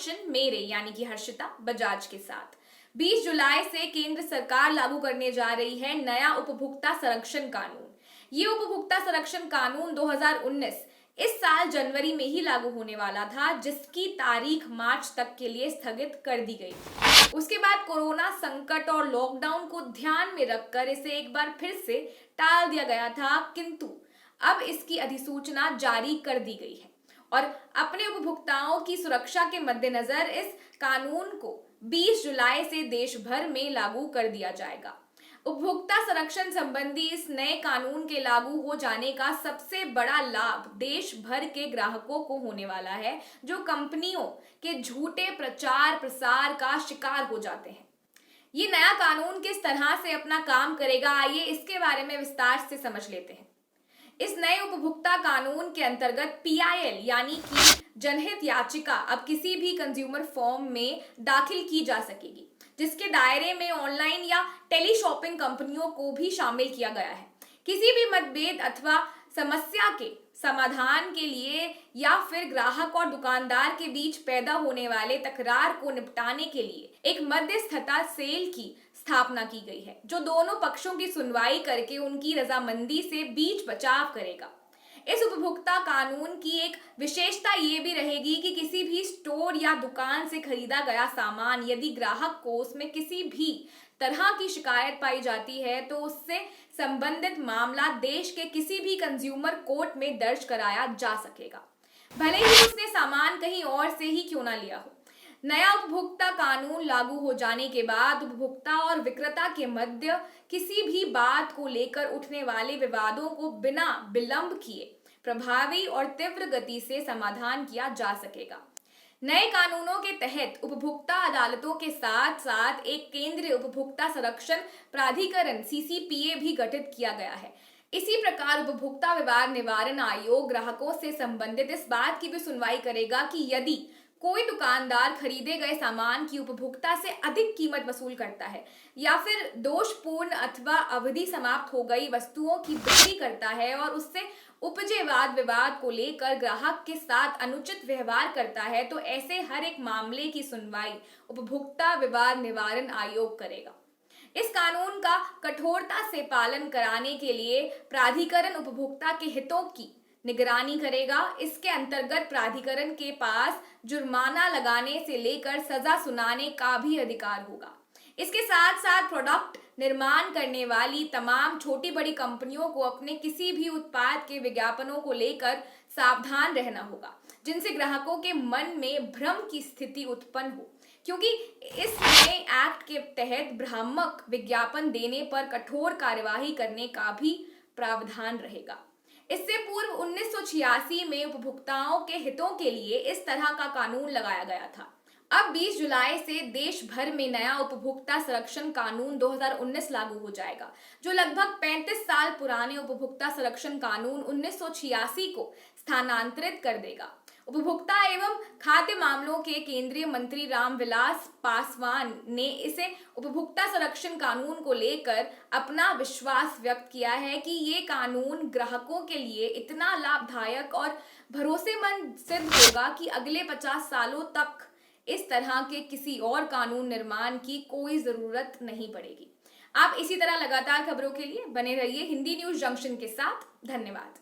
Junction मेरे यानी कि हर्षिता बजाज के साथ। 20 जुलाई से केंद्र सरकार लागू करने जा रही है नया उपभोक्ता संरक्षण कानून। ये उपभोक्ता संरक्षण कानून 2019 इस साल जनवरी में ही लागू होने वाला था, जिसकी तारीख मार्च तक के लिए स्थगित कर दी गई। उसके बाद कोरोना संकट और लॉकडाउन को ध्यान में रखकर इसे एक बार फिर से टाल दिया गया था, किंतु अब इसकी अधिसूचना जारी कर दी गई है और अपने उपभोक्ताओं की सुरक्षा के मद्देनजर इस कानून को 20 जुलाई से देश भर में लागू कर दिया जाएगा। उपभोक्ता संरक्षण संबंधी इस नए कानून के लागू हो जाने का सबसे बड़ा लाभ देश भर के ग्राहकों को होने वाला है, जो कंपनियों के झूठे प्रचार प्रसार का शिकार हो जाते हैं। ये नया कानून किस तरह से अपना काम करेगा, आइए इसके बारे में विस्तार से समझ लेते हैं। इस नए उपभोक्ता कानून के अंतर्गत PIL यानी कि जनहित याचिका अब किसी भी कंज्यूमर फॉर्म में दाखिल की जा सकेगी, जिसके दायरे में ऑनलाइन या टेली शॉपिंग कंपनियों को भी शामिल किया गया है। किसी भी मतभेद अथवा समस्या के समाधान के लिए या फिर ग्राहक और दुकानदार के बीच पैदा होने वाले तकरार को निपटाने के लिए एक मध्यस्थता सेल की स्थापना की गई है, जो दोनों पक्षों की सुनवाई करके उनकी रजामंदी से बीच बचाव करेगा। इस उपभोक्ता कानून की एक विशेषता ये भी रहेगी कि किसी भी स्टोर या दुकान से खरीदा गया सामान यदि ग्राहक को उसमें किसी भी तरह की शिकायत पाई जाती है तो उससे संबंधित मामला देश के किसी भी कंज्यूमर कोर्ट में दर्ज कराया जा सकेगा, भले ही उसने सामान कहीं और से ही क्यों ना लिया हो। नया उपभोक्ता कानून लागू हो जाने के बाद उपभोक्ता और विक्रेता के मध्य किसी भी बात को लेकर उठने वाले विवादों को बिना विलंब किए प्रभावी और तीव्र गति से समाधान किया जा सकेगा। नए कानूनों के तहत उपभोक्ता अदालतों के साथ साथ एक केंद्रीय उपभोक्ता संरक्षण प्राधिकरण CCPA भी गठित किया गया है। इसी प्रकार उपभोक्ता विवाद निवारण आयोग ग्राहकों से संबंधित इस बात की भी सुनवाई करेगा कि यदि कोई दुकानदार खरीदे गए सामान की उपभोक्ता से अधिक कीमत वसूल करता है या फिर दोषपूर्ण अथवा अवधि समाप्त हो गई वस्तुओं की बिक्री करता है और उससे उपजे वाद विवाद को लेकर ग्राहक के साथ अनुचित व्यवहार करता है, तो ऐसे हर एक मामले की सुनवाई उपभोक्ता विवाद निवारण आयोग करेगा। इस कानून का कठोरता से पालन कराने के लिए प्राधिकरण उपभोक्ता के हितों की निगरानी करेगा। इसके अंतर्गत प्राधिकरण के पास जुर्माना लगाने से लेकर सजा सुनाने का भी अधिकार होगा। इसके साथ साथ प्रोडक्ट निर्माण करने वाली तमाम छोटी बड़ी कंपनियों को अपने किसी भी उत्पाद के विज्ञापनों को लेकर सावधान रहना होगा, जिनसे ग्राहकों के मन में भ्रम की स्थिति उत्पन्न हो, क्योंकि इस नए एक्ट के तहत भ्रामक विज्ञापन देने पर कठोर कार्यवाही करने का भी प्रावधान रहेगा। इससे पूर्व 1986 में उपभोक्ताओं के हितों के लिए इस तरह का कानून लगाया गया था। अब 20 जुलाई से देश भर में नया उपभोक्ता संरक्षण कानून 2019 लागू हो जाएगा, जो लगभग 35 साल पुराने उपभोक्ता संरक्षण कानून 1986 को स्थानांतरित कर देगा। उपभोक्ता एवं खाद्य मामलों के केंद्रीय मंत्री रामविलास पासवान ने इसे उपभोक्ता संरक्षण कानून को लेकर अपना विश्वास व्यक्त किया है कि ये कानून ग्राहकों के लिए इतना लाभदायक और भरोसेमंद सिद्ध होगा कि अगले 50 सालों तक इस तरह के किसी और कानून निर्माण की कोई जरूरत नहीं पड़ेगी। आप इसी तरह लगातार खबरों के लिए बने रहिए हिंदी न्यूज़ जंक्शन के साथ। धन्यवाद।